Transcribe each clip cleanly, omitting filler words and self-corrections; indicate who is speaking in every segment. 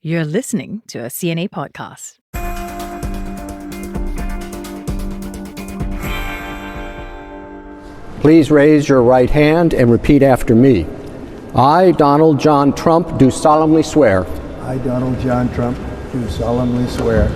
Speaker 1: You're listening to a CNA podcast.
Speaker 2: Please raise your right hand and repeat after me. I, Donald John Trump, do solemnly swear.
Speaker 3: I, Donald John Trump, do solemnly swear.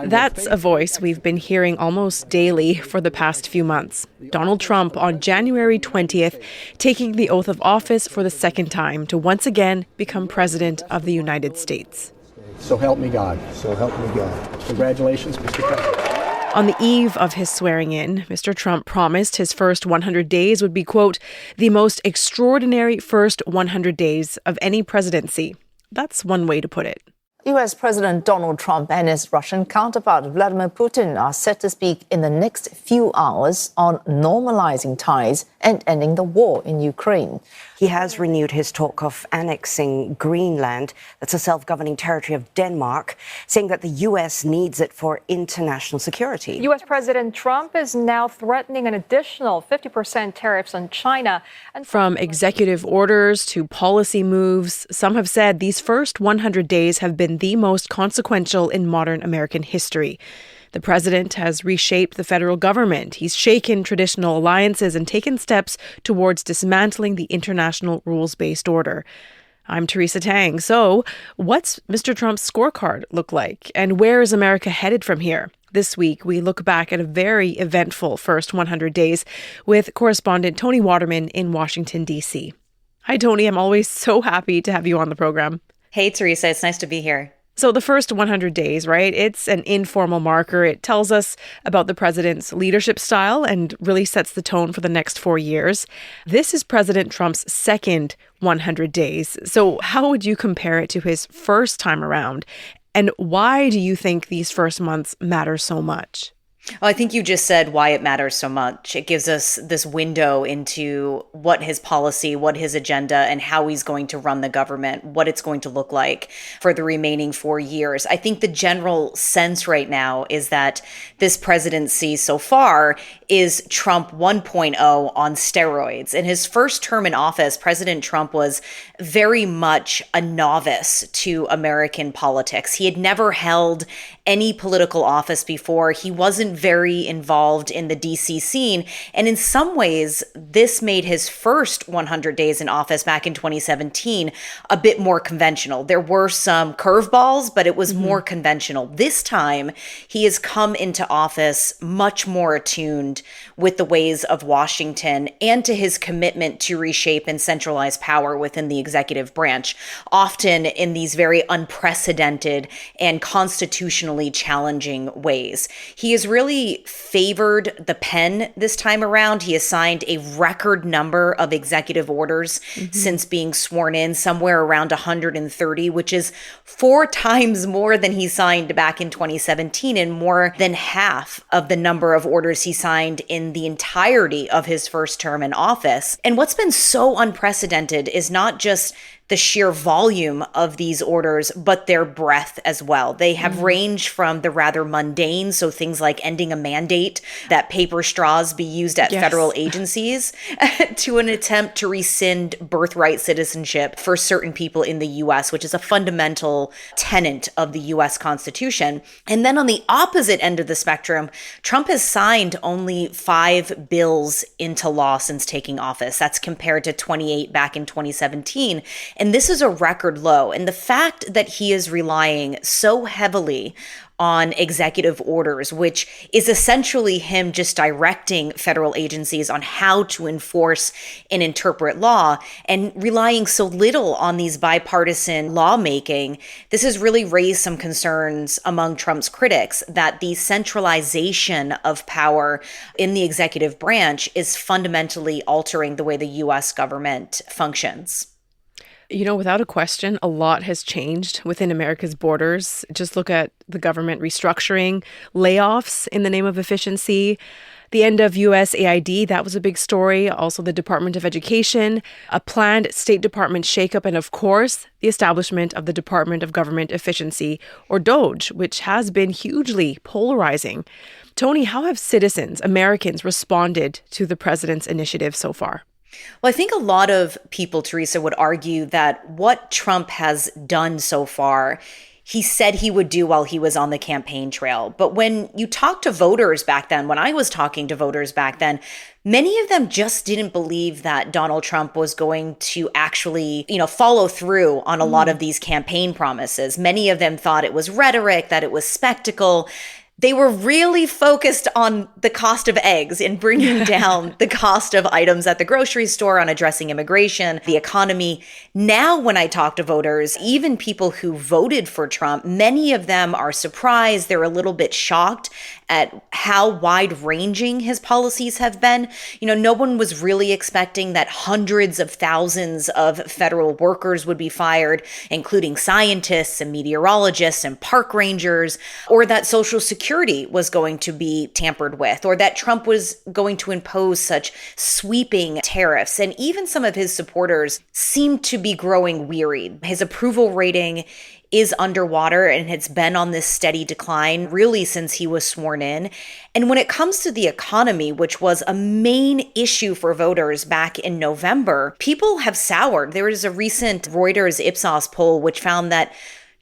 Speaker 4: That's a voice we've been hearing almost daily for the past few months. Donald Trump on January 20th taking the oath of office for the second time to once again become president of the United States.
Speaker 2: So help me God.
Speaker 3: So help me God.
Speaker 2: Congratulations, Mr. President.
Speaker 4: On the eve of his swearing in, Mr. Trump promised his first 100 days would be, quote, the most extraordinary first 100 days of any presidency. That's one way to put it.
Speaker 5: U.S. President Donald Trump and his Russian counterpart Vladimir Putin are set to speak in the next few hours on normalizing ties and ending the war in Ukraine.
Speaker 6: He has renewed his talk of annexing Greenland, that's a self-governing territory of Denmark, saying that the U.S. needs it for international security.
Speaker 7: U.S. President Trump is now threatening an additional 50% tariffs on China. And
Speaker 4: from executive orders to policy moves, some have said these first 100 days have been the most consequential in modern American history. The president has reshaped the federal government. He's shaken traditional alliances and taken steps towards dismantling the international rules-based order. I'm Teresa Tang. So, what's Mr. Trump's scorecard look like? And where is America headed from here? This week, we look back at a very eventful first 100 days with correspondent Toni Waterman in Washington, D.C. Hi, Toni. I'm always so happy to have you on the program.
Speaker 8: Hey, Teresa. It's nice to be here.
Speaker 4: So the first 100 days, right? It's an informal marker. It tells us about the president's leadership style and really sets the tone for the next 4 years. This is President Trump's second 100 days. So how would you compare it to his first time around? And why do you think these first months matter so much?
Speaker 8: Well, I think you just said why it matters so much. It gives us this window into what his policy, what his agenda, and how he's going to run the government, what it's going to look like for the remaining 4 years. I think the general sense right now is that this presidency so far is Trump 1.0 on steroids. In his first term in office, President Trump was very much a novice to American politics. He had never held any political office before. He wasn't very involved in the DC scene. And in some ways, this made his first 100 days in office back in 2017 a bit more conventional. There were some curveballs, but it was more conventional. This time, he has come into office much more attuned with the ways of Washington and to his commitment to reshape and centralize power within the executive branch, often in these very unprecedented and constitutionally challenging ways. He has really favored the pen this time around. He has signed a record number of executive orders since being sworn in, somewhere around 130, which is 4 times more than he signed back in 2017 and more than half of the number of orders he signed in the entirety of his first term in office. And what's been so unprecedented is not just the sheer volume of these orders, but their breadth as well. They have ranged from the rather mundane, so things like ending a mandate that paper straws be used at federal agencies, to an attempt to rescind birthright citizenship for certain people in the U.S., which is a fundamental tenet of the U.S. Constitution. And then on the opposite end of the spectrum, Trump has signed only 5 bills into law since taking office. That's compared to 28 back in 2017. And this is a record low. And the fact that he is relying so heavily on executive orders, which is essentially him just directing federal agencies on how to enforce and interpret law, and relying so little on these bipartisan lawmaking, this has really raised some concerns among Trump's critics that the centralization of power in the executive branch is fundamentally altering the way the U.S. government functions.
Speaker 4: You know, without a question, a lot has changed within America's borders. Just look at the government restructuring, layoffs in the name of efficiency, the end of USAID, that was a big story. Also, the Department of Education, a planned State Department shakeup, and of course, the establishment of the Department of Government Efficiency, or DOGE, which has been hugely polarizing. Toni, how have citizens, Americans, responded to the president's initiative so far?
Speaker 8: Well, I think a lot of people, Teresa, would argue that what Trump has done so far he said he would do while he was on the campaign trail. But when you talk to voters back then, when I was talking to voters back then, many of them just didn't believe that Donald Trump was going to actually, follow through on a lot of these campaign promises. Many of them thought it was rhetoric, that it was spectacle. They were really focused on the cost of eggs and bringing down the cost of items at the grocery store, on addressing immigration, the economy. Now, when I talk to voters, even people who voted for Trump, many of them are surprised. They're a little bit shocked at how wide-ranging his policies have been. No one was really expecting that hundreds of thousands of federal workers would be fired, including scientists and meteorologists and park rangers, or that Social Security was going to be tampered with, or that Trump was going to impose such sweeping tariffs. And even some of his supporters seem to be growing wearied. His approval rating is underwater, and it's been on this steady decline really since he was sworn in. And when it comes to the economy, which was a main issue for voters back in November, people have soured. There was a recent Reuters Ipsos poll which found that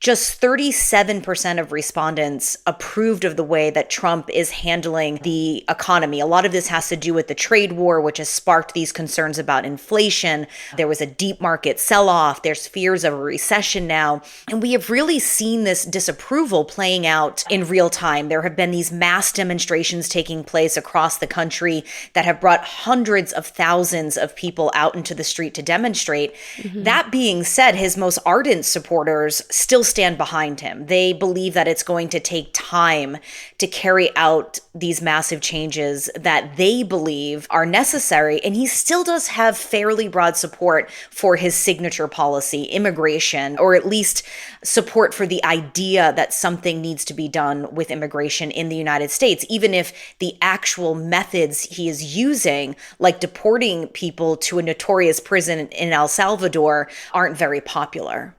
Speaker 8: just 37% of respondents approved of the way that Trump is handling the economy. A lot of this has to do with the trade war, which has sparked these concerns about inflation. There was a deep market sell-off. There's fears of a recession now. And we have really seen this disapproval playing out in real time. There have been these mass demonstrations taking place across the country that have brought hundreds of thousands of people out into the street to demonstrate. That being said, his most ardent supporters still stand behind him. They believe that it's going to take time to carry out these massive changes that they believe are necessary. And he still does have fairly broad support for his signature policy, immigration, or at least support for the idea that something needs to be done with immigration in the United States, even if the actual methods he is using, like deporting people to a notorious prison in El Salvador, aren't very popular.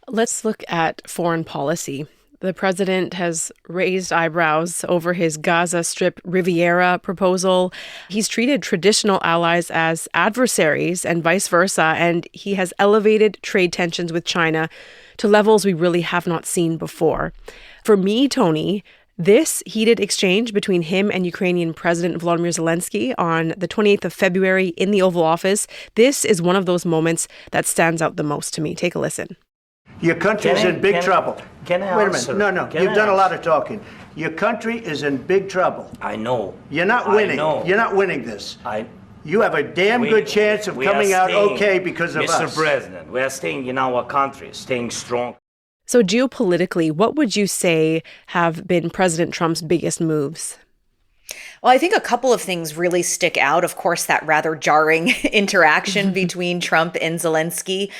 Speaker 4: Let's look at foreign policy. The president has raised eyebrows over his Gaza Strip Riviera proposal. He's treated traditional allies as adversaries and vice versa, and he has elevated trade tensions with China to levels we really have not seen before. For me, Toni, this heated exchange between him and Ukrainian President Volodymyr Zelensky on the 28th of February in the Oval Office, this is one of those moments that stands out the most to me. Take a listen.
Speaker 9: Your country is in big trouble.
Speaker 10: Can I
Speaker 9: Wait a
Speaker 10: answer?
Speaker 9: minute. No. You've done a lot of talking. Your country is in big trouble.
Speaker 10: I know.
Speaker 9: You're not winning. You're not winning this. You have a damn good chance of coming out okay because of us.
Speaker 10: Mr. President, we are staying in our country, staying strong.
Speaker 4: So geopolitically, what would you say have been President Trump's biggest moves?
Speaker 8: Well, I think a couple of things really stick out. Of course, that rather jarring interaction between Trump and Zelensky.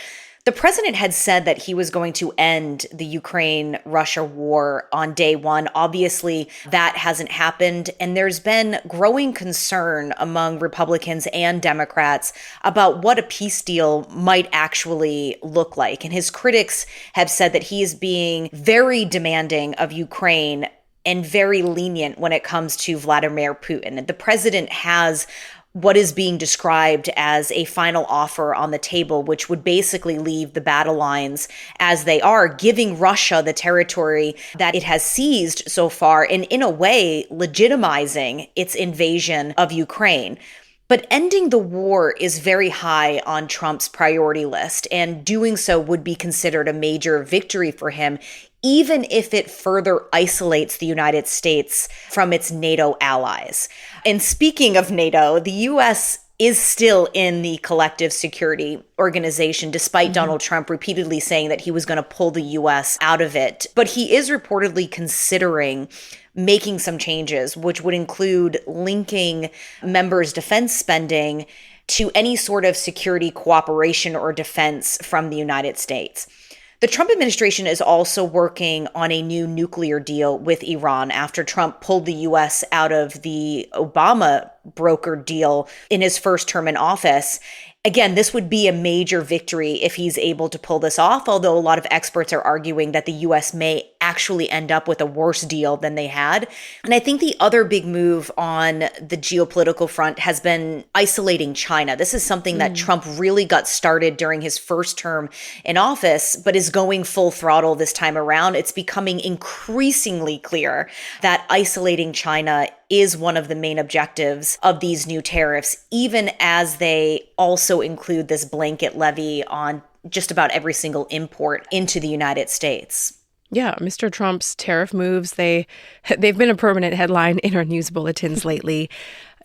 Speaker 8: The president had said that he was going to end the Ukraine-Russia war on day one. Obviously, that hasn't happened. And there's been growing concern among Republicans and Democrats about what a peace deal might actually look like. And his critics have said that he is being very demanding of Ukraine and very lenient when it comes to Vladimir Putin. The president has what is being described as a final offer on the table, which would basically leave the battle lines as they are, giving Russia the territory that it has seized so far, and in a way, legitimizing its invasion of Ukraine. But ending the war is very high on Trump's priority list, and doing so would be considered a major victory for him, even if it further isolates the United States from its NATO allies. And speaking of NATO, the U.S. is still in the collective security organization, despite Donald Trump repeatedly saying that he was going to pull the U.S. out of it. But he is reportedly considering making some changes, which would include linking members' defense spending to any sort of security cooperation or defense from the United States. The Trump administration is also working on a new nuclear deal with Iran after Trump pulled the U.S. out of the Obama brokered deal in his first term in office. Again, this would be a major victory if he's able to pull this off, although a lot of experts are arguing that the U.S. may actually end up with a worse deal than they had. And I think the other big move on the geopolitical front has been isolating China. This is something that Trump really got started during his first term in office, but is going full throttle this time around. It's becoming increasingly clear that isolating China is one of the main objectives of these new tariffs, even as they also include this blanket levy on just about every single import into the United States.
Speaker 4: Yeah, Mr. Trump's tariff moves, they've been a permanent headline in our news bulletins lately.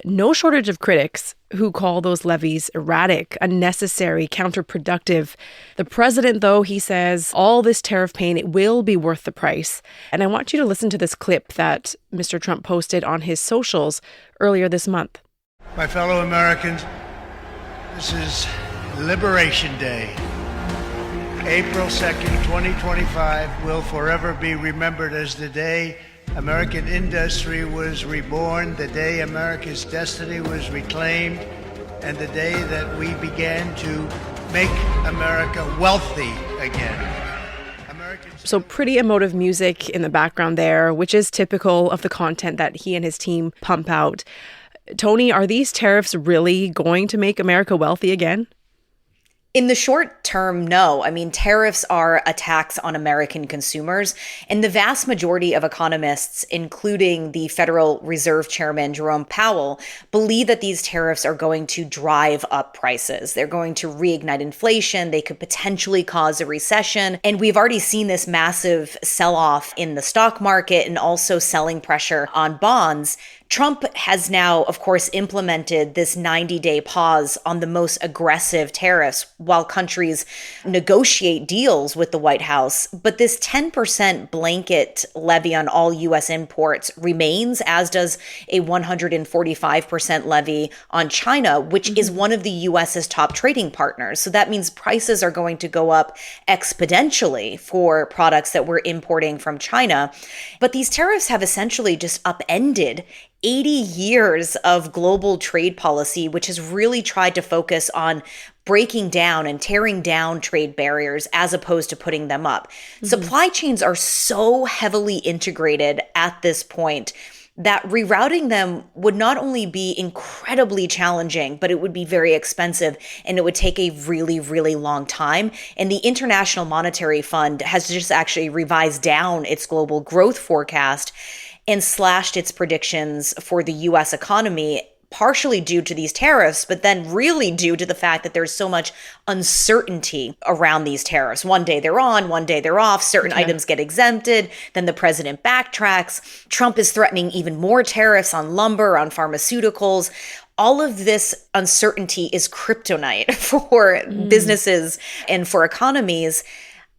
Speaker 4: No shortage of critics who call those levies erratic, unnecessary, counterproductive. The president, though, he says all this tariff pain, it will be worth the price. And I want you to listen to this clip that Mr. Trump posted on his socials earlier this month.
Speaker 9: My fellow Americans, this is Liberation Day. April 2nd, 2025 will forever be remembered as the day American industry was reborn, the day America's destiny was reclaimed, and the day that we began to make America wealthy again.
Speaker 4: So pretty emotive music in the background there, which is typical of the content that he and his team pump out. Toni, are these tariffs really going to make America wealthy again?
Speaker 8: In the short term, no. I mean, tariffs are a tax on American consumers, and the vast majority of economists, including the Federal Reserve Chairman Jerome Powell, believe that these tariffs are going to drive up prices. They're going to reignite inflation. They could potentially cause a recession. And we've already seen this massive sell-off in the stock market and also selling pressure on bonds. Trump has now, of course, implemented this 90-day pause on the most aggressive tariffs while countries negotiate deals with the White House. But this 10% blanket levy on all U.S. imports remains, as does a 145% levy on China, which is one of the U.S.'s top trading partners. So that means prices are going to go up exponentially for products that we're importing from China. But these tariffs have essentially just upended 80 years of global trade policy, which has really tried to focus on breaking down and tearing down trade barriers as opposed to putting them up. Supply chains are so heavily integrated at this point that rerouting them would not only be incredibly challenging, but it would be very expensive and it would take a really, really long time. And the International Monetary Fund has just actually revised down its global growth forecast and slashed its predictions for the U.S. economy, partially due to these tariffs, but then really due to the fact that there's so much uncertainty around these tariffs. One day they're on, one day they're off, certain items get exempted, then the president backtracks. Trump is threatening even more tariffs on lumber, on pharmaceuticals. All of this uncertainty is kryptonite for businesses and for economies.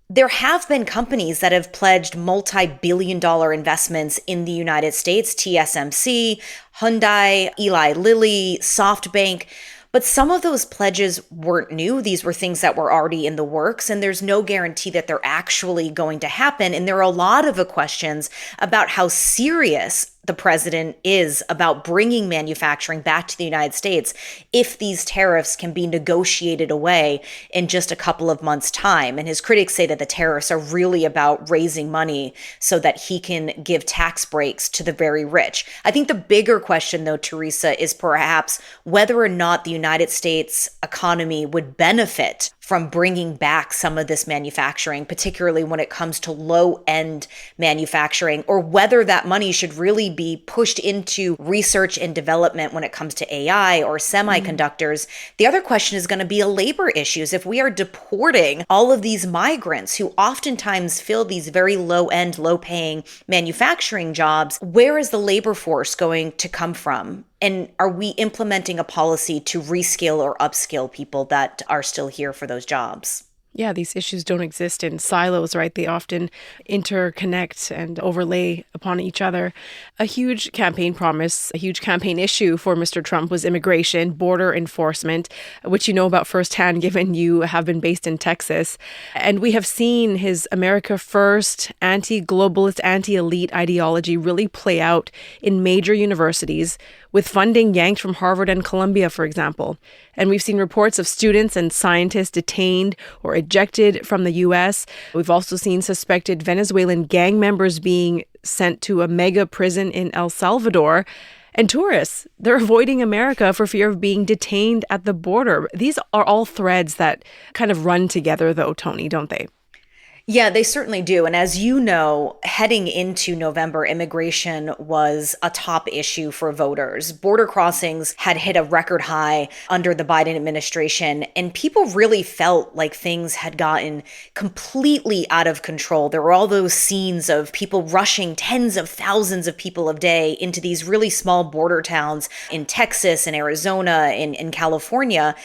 Speaker 8: There have been companies that have pledged multi-billion-dollar investments in the United States, TSMC, Hyundai, Eli Lilly, SoftBank. But some of those pledges weren't new. These were things that were already in the works, and there's no guarantee that they're actually going to happen. And there are a lot of questions about how serious the president is about bringing manufacturing back to the United States if these tariffs can be negotiated away in just a couple of months' time. And his critics say that the tariffs are really about raising money so that he can give tax breaks to the very rich. I think the bigger question, though, Teresa, is perhaps whether or not the United States economy would benefit from bringing back some of this manufacturing, particularly when it comes to low-end manufacturing, or whether that money should really be pushed into research and development when it comes to AI or semiconductors. The other question is going to be labor issues. If we are deporting all of these migrants who oftentimes fill these very low-end, low-paying manufacturing jobs, where is the labor force going to come from? And are we implementing a policy to reskill or upskill people that are still here for those jobs?
Speaker 4: Yeah, these issues don't exist in silos, right? They often interconnect and overlay upon each other. A huge campaign promise, a huge campaign issue for Mr. Trump was immigration, border enforcement, which you know about firsthand given you have been based in Texas. And we have seen his America First, anti-globalist, anti-elite ideology really play out in major universities, with funding yanked from Harvard and Columbia, for example. And we've seen reports of students and scientists detained or ejected from the U.S. We've also seen suspected Venezuelan gang members being sent to a mega prison in El Salvador. And tourists, they're avoiding America for fear of being detained at the border. These are all threads that kind of run together, though, Toni, don't they?
Speaker 8: Yeah, they certainly do. And as you know, heading into November, immigration was a top issue for voters. Border crossings had hit a record high under the Biden administration, and people really felt like things had gotten completely out of control. There were all those scenes of people rushing tens of thousands of people a day into these really small border towns in Texas and Arizona, in California.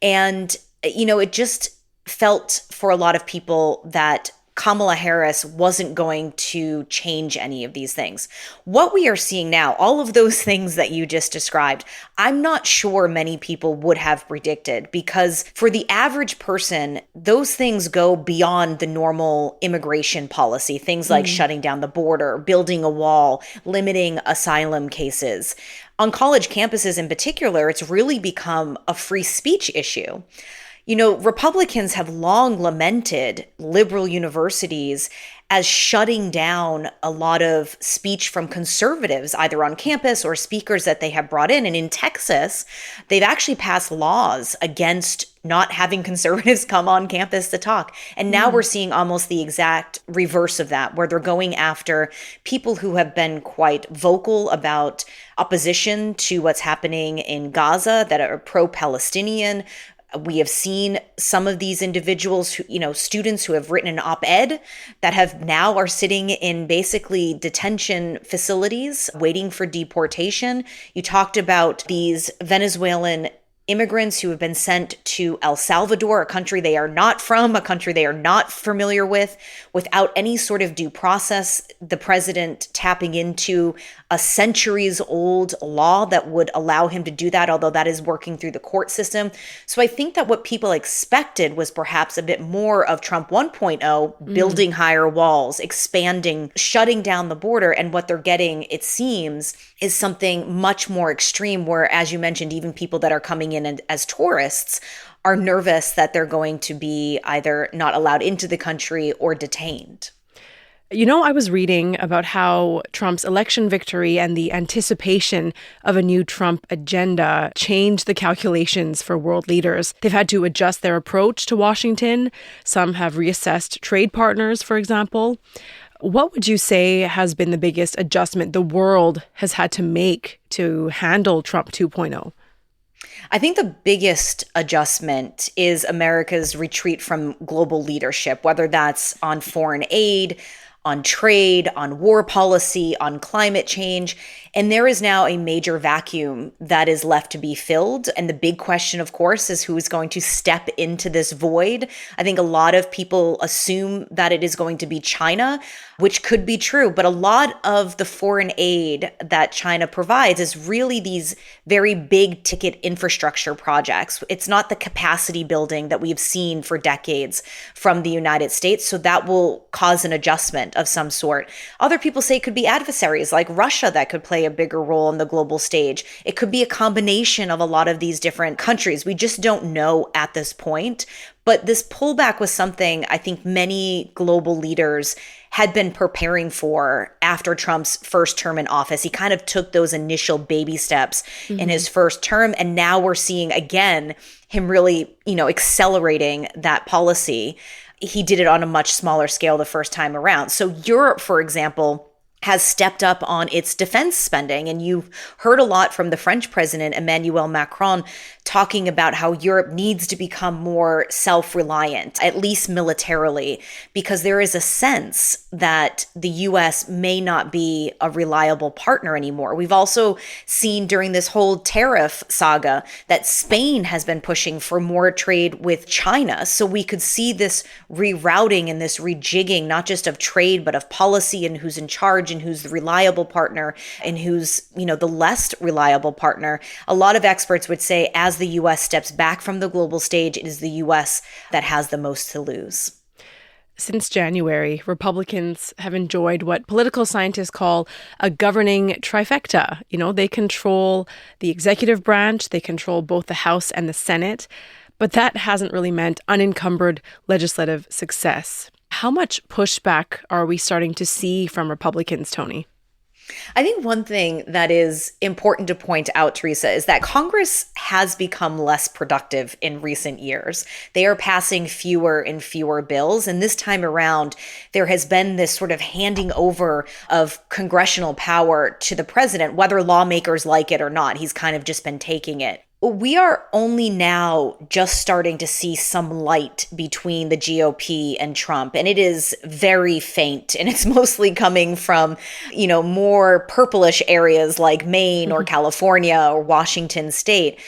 Speaker 8: And, it just felt for a lot of people that Kamala Harris wasn't going to change any of these things. What we are seeing now, all of those things that you just described, I'm not sure many people would have predicted, because for the average person, those things go beyond the normal immigration policy, things like shutting down the border, building a wall, limiting asylum cases. On college campuses in particular, it's really become a free speech issue. Republicans have long lamented liberal universities as shutting down a lot of speech from conservatives, either on campus or speakers that they have brought in. And in Texas, they've actually passed laws against not having conservatives come on campus to talk. And now we're seeing almost the exact reverse of that, where they're going after people who have been quite vocal about opposition to what's happening in Gaza, that are pro-Palestinian. We have seen some of these individuals who, students who have written an op-ed that now are sitting in basically detention facilities waiting for deportation. You talked about these Venezuelan immigrants who have been sent to El Salvador, a country they are not from, a country they are not familiar with, without any sort of due process. The president tapping into a centuries-old law that would allow him to do that, although that is working through the court system. So I think that what people expected was perhaps a bit more of Trump 1.0, building higher walls, expanding, shutting down the border. And what they're getting, it seems, is something much more extreme, where, as you mentioned, even people that are coming in as tourists are nervous that they're going to be either not allowed into the country or detained.
Speaker 4: I was reading about how Trump's election victory and the anticipation of a new Trump agenda changed the calculations for world leaders. They've had to adjust their approach to Washington. Some have reassessed trade partners, for example. What would you say has been the biggest adjustment the world has had to make to handle Trump 2.0?
Speaker 8: I think the biggest adjustment is America's retreat from global leadership, whether that's on foreign aid, on trade, on war policy, on climate change. And there is now a major vacuum that is left to be filled. And the big question, of course, is who is going to step into this void. I think a lot of people assume that it is going to be China, which could be true. But a lot of the foreign aid that China provides is really these very big ticket infrastructure projects. It's not the capacity building that we've seen for decades from the United States. So that will cause an adjustment of some sort. Other people say it could be adversaries like Russia that could play a bigger role on the global stage. It could be a combination of a lot of these different countries. We just don't know at this point. But this pullback was something I think many global leaders had been preparing for after Trump's first term in office. He kind of took those initial baby steps in his first term. And now we're seeing again him really, accelerating that policy. He did it on a much smaller scale the first time around. So Europe, for example, has stepped up on its defense spending. And you've heard a lot from the French president, Emmanuel Macron, talking about how Europe needs to become more self-reliant, at least militarily, because there is a sense that the U.S. may not be a reliable partner anymore. We've also seen during this whole tariff saga that Spain has been pushing for more trade with China. So we could see this rerouting and this rejigging, not just of trade, but of policy and who's in charge and who's the reliable partner and who's, the less reliable partner. A lot of experts would say as the U.S. steps back from the global stage, it is the U.S. that has the most to lose.
Speaker 4: Since January, Republicans have enjoyed what political scientists call a governing trifecta. They control the executive branch, they control both the House and the Senate. But that hasn't really meant unencumbered legislative success. How much pushback are we starting to see from Republicans, Toni?
Speaker 8: I think one thing that is important to point out, Teresa, is that Congress has become less productive in recent years. They are passing fewer and fewer bills. And this time around, there has been this sort of handing over of congressional power to the president, whether lawmakers like it or not. He's kind of just been taking it. We are only now just starting to see some light between the GOP and Trump, and it is very faint, and it's mostly coming from, more purplish areas like Maine or California or Washington State.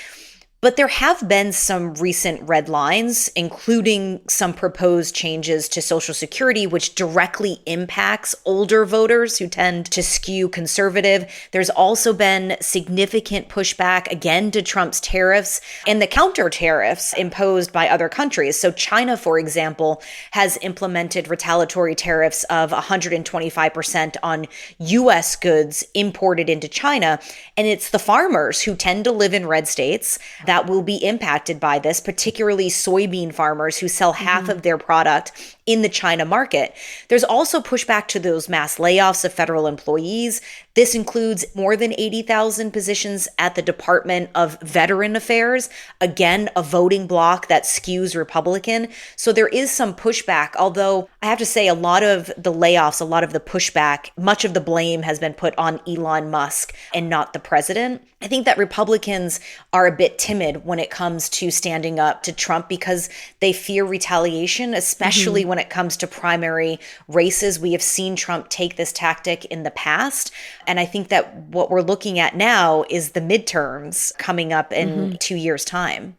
Speaker 8: But there have been some recent red lines, including some proposed changes to Social Security, which directly impacts older voters who tend to skew conservative. There's also been significant pushback, again, to Trump's tariffs and the counter tariffs imposed by other countries. So China, for example, has implemented retaliatory tariffs of 125% on U.S. goods imported into China. And it's the farmers who tend to live in red states that will be impacted by this, particularly soybean farmers who sell half of their product in the China market. There's also pushback to those mass layoffs of federal employees. This includes more than 80,000 positions at the Department of Veteran Affairs, again, a voting bloc that skews Republican. So there is some pushback, although I have to say a lot of the layoffs, a lot of the pushback, much of the blame has been put on Elon Musk and not the president. I think that Republicans are a bit timid when it comes to standing up to Trump because they fear retaliation, especially when it comes to primary races. We have seen Trump take this tactic in the past. And I think that what we're looking at now is the midterms coming up in 2 years' time.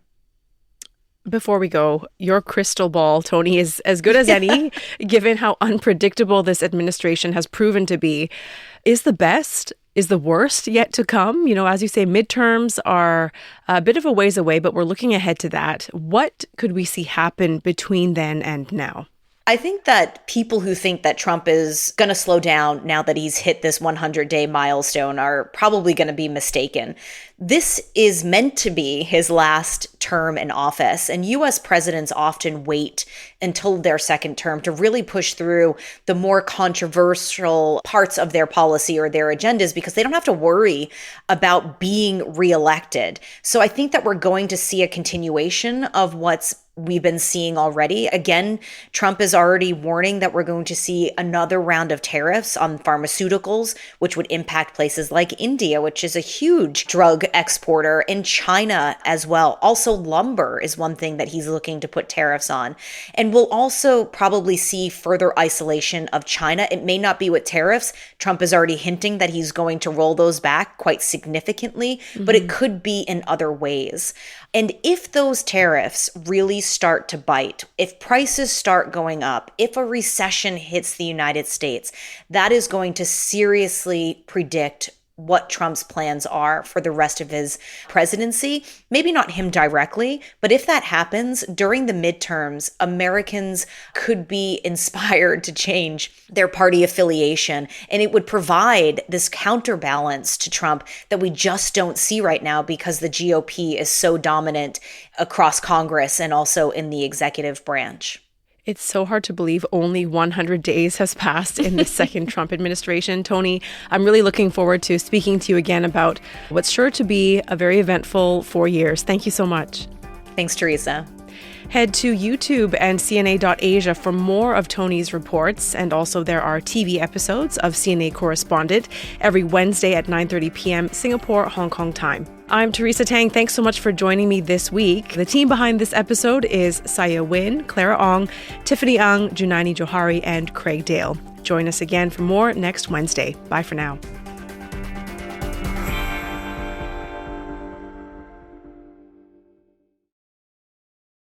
Speaker 4: Before we go, your crystal ball, Toni, is as good as any, given how unpredictable this administration has proven to be. Is the best, is the worst yet to come? As you say, midterms are a bit of a ways away, but we're looking ahead to that. What could we see happen between then and now?
Speaker 8: I think that people who think that Trump is going to slow down now that he's hit this 100-day milestone are probably going to be mistaken. This is meant to be his last term in office, and U.S. presidents often wait until their second term to really push through the more controversial parts of their policy or their agendas because they don't have to worry about being reelected. So I think that we're going to see a continuation of what's we've been seeing already. Again, Trump is already warning that we're going to see another round of tariffs on pharmaceuticals, which would impact places like India, which is a huge drug exporter, and China as well. Also, lumber is one thing that he's looking to put tariffs on. And we'll also probably see further isolation of China. It may not be with tariffs. Trump is already hinting that he's going to roll those back quite significantly, but it could be in other ways. And if those tariffs really start to bite, if prices start going up, if a recession hits the United States, that is going to seriously predict what Trump's plans are for the rest of his presidency. Maybe not him directly, but if that happens during the midterms, Americans could be inspired to change their party affiliation. And it would provide this counterbalance to Trump that we just don't see right now because the GOP is so dominant across Congress and also in the executive branch.
Speaker 4: It's so hard to believe only 100 days has passed in the second Trump administration. Toni, I'm really looking forward to speaking to you again about what's sure to be a very eventful 4 years. Thank you so much.
Speaker 8: Thanks, Teresa.
Speaker 4: Head to YouTube and CNA.Asia for more of Toni's reports. And also there are TV episodes of CNA Correspondent every Wednesday at 9:30 p.m. Singapore, Hong Kong time. I'm Teresa Tang. Thanks so much for joining me this week. The team behind this episode is Saya Win, Clara Ong, Tiffany Ang, Junaini Johari, and Craig Dale. Join us again for more next Wednesday. Bye for now.